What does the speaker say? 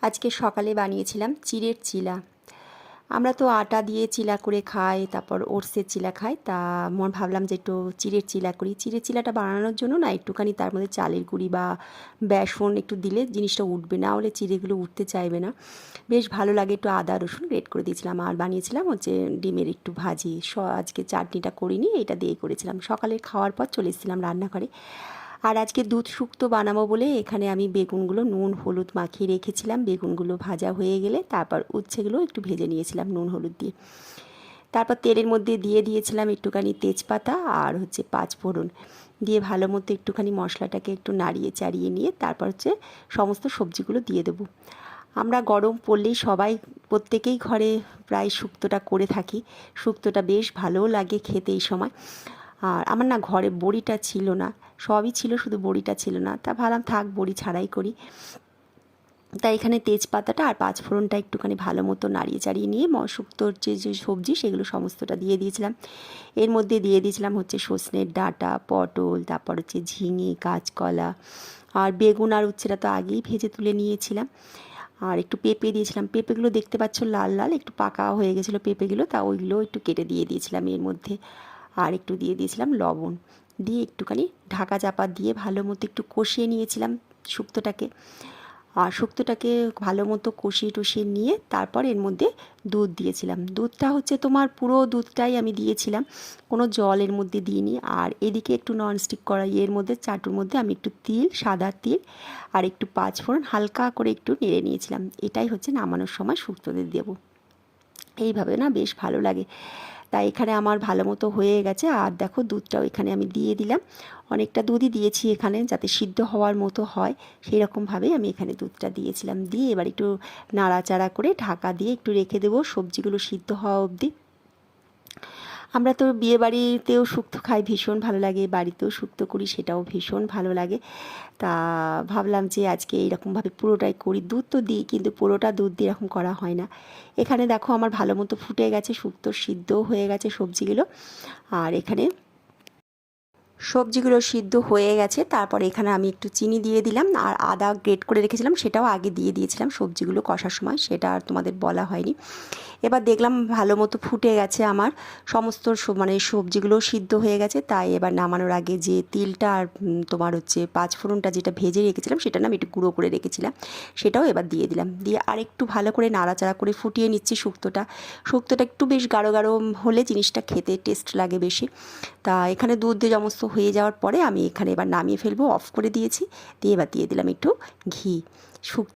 আজকে সকালে বানিয়েছিলাম চিড়ের চিলা। আমরা তো আটা দিয়ে চিলা করে খাই, তারপর ওটসের চিলা খাই। তা ভাবলাম যে একটু চিড়ের চিলা করি। চিড়ের চিলাটা বানানোর জন্য না একটুখানি তার মধ্যে চালের গুঁড়ি বা বেসন একটু দিলে জিনিসটা উঠবে, না হলে চিড়েগুলো উঠতে চাইবে না। বেশ ভালো লাগে। একটু আদা রসুন গ্রেট করে দিয়েছিলাম, আর বানিয়েছিলাম হচ্ছে ডিমের একটু ভাজি। আজকে চাটনিটা করিনি, এটা দিয়ে করেছিলাম। সকালে খাওয়ার পর চলে এসেছিলাম রান্নাঘরে। আর আজকে দুধ শুক্তো বানাবো বলে এখানে আমি বেগুনগুলো নুন হলুদ মাখিয়ে রেখেছিলাম। বেগুনগুলো ভাজা হয়ে গেলে তারপর উচ্ছেগুলো একটু ভেজে নিয়েছিলাম নুন হলুদ দিয়ে। তারপর তেলের মধ্যে দিয়ে দিয়েছিলাম একটুখানি তেজপাতা আর হচ্ছে পাঁচফোড়ন দিয়ে ভালো মতো একটুখানি মশলাটাকে একটু নাড়িয়ে চাড়িয়ে নিয়ে তারপর হচ্ছে সমস্ত সবজিগুলো দিয়ে দেবো। আমরা গরম পড়লেই সবাই প্রত্যেকেই ঘরে প্রায় শুক্তোটা করে থাকি। শুক্তোটা বেশ ভালোও লাগে খেতে এই সময়। আর আমার না ঘরে বড়িটা ছিল না, সবই ছিল শুধু বড়িটা ছিল না। তা ভাবলাম থাক বড়ি ছাড়াই করি। তাই এখানে তেজপাতাটা আর পাঁচফোড়নটা একটুখানি ভালো মতো নাড়িয়ে চাড়িয়ে নিয়ে শুক্তোর যে সবজি সেগুলো সমস্তটা দিয়ে দিয়েছিলাম। এর মধ্যে দিয়ে দিয়েছিলাম হচ্ছে সজনের ডাঁটা, পটল, তারপর হচ্ছে ঝিঙে, কাঁচকলা আর বেগুন আর উচ্ছেটা তো আগেই ভেজে তুলে নিয়েছিলাম। আর একটু পেঁপে দিয়েছিলাম। পেঁপেগুলো দেখতে পাচ্ছ লাল লাল একটু পাকা হয়ে গেছিলো পেঁপেগুলো, তা ওইগুলো একটু কেটে দিয়ে দিয়েছিলাম এর মধ্যে। আর একটু দিয়ে দিয়েছিলাম লবণ, দিয়ে একটুখানি ঢাকা চাপা দিয়ে ভালো মতো একটু কষিয়ে নিয়েছিলাম শুক্তোটাকে। আর শুক্তোটাকে ভালো মতো কষিয়ে টষিয়ে নিয়ে তারপর এর মধ্যে দুধ দিয়েছিলাম। দুধটা হচ্ছে তোমার পুরো দুধটাই আমি দিয়েছিলাম, কোনো জল এর মধ্যে দিইনি। আর এদিকে একটু ননস্টিক কড়াইয়ের মধ্যে চাটুর মধ্যে আমি একটু তিল, সাদা তিল আর একটু পাঁচফোড়ন হালকা করে একটু নেড়ে নিয়েছিলাম। এটাই হচ্ছে নামানোর সময় শুক্তোতে দেবো। এইভাবে না বেশ ভালো লাগে। তাই এখানে আমার ভালো মতো হয়ে গেছে। আর দেখো দুধটাও এখানে আমি দিয়ে দিলাম। অনেকটা দুধই দিয়েছি এখানে, যাতে সিদ্ধ হওয়ার মতো হয় সেই রকমভাবেই আমি এখানে দুধটা দিয়েছিলাম। দিয়ে এবার একটু নাড়াচাড়া করে ঢাকা দিয়ে একটু রেখে দেবো সবজিগুলো সিদ্ধ হওয়া অবধি। আমরা তো বিয়েবাড়িতেও শুক্তো খাই, ভীষণ ভালো লাগে। বাড়িতেও শুক্তো করি, সেটাও ভীষণ ভালো লাগে। তা ভাবলাম যে আজকে এইরকমভাবে পুরোটাই করি। দুধ তো দিই, কিন্তু পুরোটা দুধ দিয়ে এরকম করা হয় না। এখানে দেখো আমার ভালো মতো ফুটে গেছে, শুক্তো সিদ্ধও হয়ে গেছে সবজিগুলো। আর এখানে সবজিগুলো সিদ্ধ হয়ে গেছে। তারপর এখানে আমি একটু চিনি দিয়ে দিলাম, আর আদা গ্রেট করে রেখেছিলাম সেটাও আগে দিয়ে দিয়েছিলাম সবজিগুলো কষার সময়, সেটা আর তোমাদের বলা হয়নি। এবার দেখলাম ভালো মতো ফুটে গেছে আমার সমস্ত মানে সবজিগুলো সিদ্ধ হয়ে গেছে। তাই এবার নামানোর আগে যে তিলটা আর তোমার হচ্ছে পাঁচফোড়নটা যেটা ভেজে রেখেছিলাম সেটা না আমি একটু গুঁড়ো করে রেখেছিলাম, সেটাও এবার দিয়ে দিলাম। দিয়ে আর একটু ভালো করে নাড়াচাড়া করে ফুটিয়ে নিচ্ছি শুক্তোটা। শুক্তোটা একটু বেশ গাঢ় গাঢ় হলে জিনিসটা খেতে টেস্ট লাগে বেশি। তা এখানে দুধ দিয়ে সমস্ত হয়ে যাওয়ার পরে আমি এখানে এবার নামিয়ে ফেলবো, অফ করে দিয়েছি। দিয়ে এবার দিয়ে দিলাম একটু ঘি।